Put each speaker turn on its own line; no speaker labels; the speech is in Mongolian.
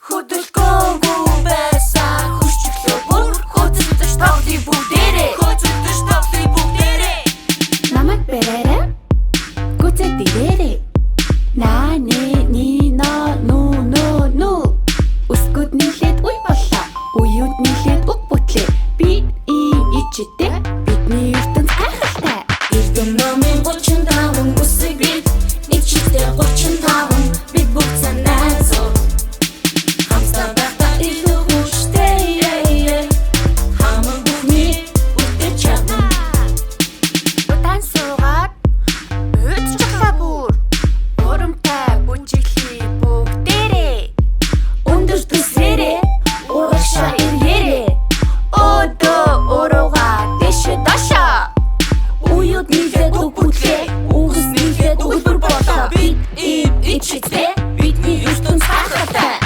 Хөдөлгөөнгүй байсан хүчтэй бүр хөдөлж тавлын бүгдээрээ
намайг бэрээрээ гүцээ дээрээ наа нэ ни но ну өсгөд нийлээд уй боллоо уюуд нийлээд уг бүтлээ би ичтэй бидний ертөнц гайхалтай
Эрдэм номын 35 үсэг бид нэг чигтээ 35 бид бүгд санаа зов хамтдаа байхдаа илүү хүчтэй хамаг бүхний үтэ чадна
удаан суугаад өөдчихлаа бүр урамтай бүнжиглий бүгдээрээ
өндөр төсрээрээ урагшаа иргээрээ
өдөө уруугаа дэше даша
уюуд нийлээд уг бүтлээ үгс нийлээд үлбэр болоо бид ичтэй бидний ертөнц гайхалтай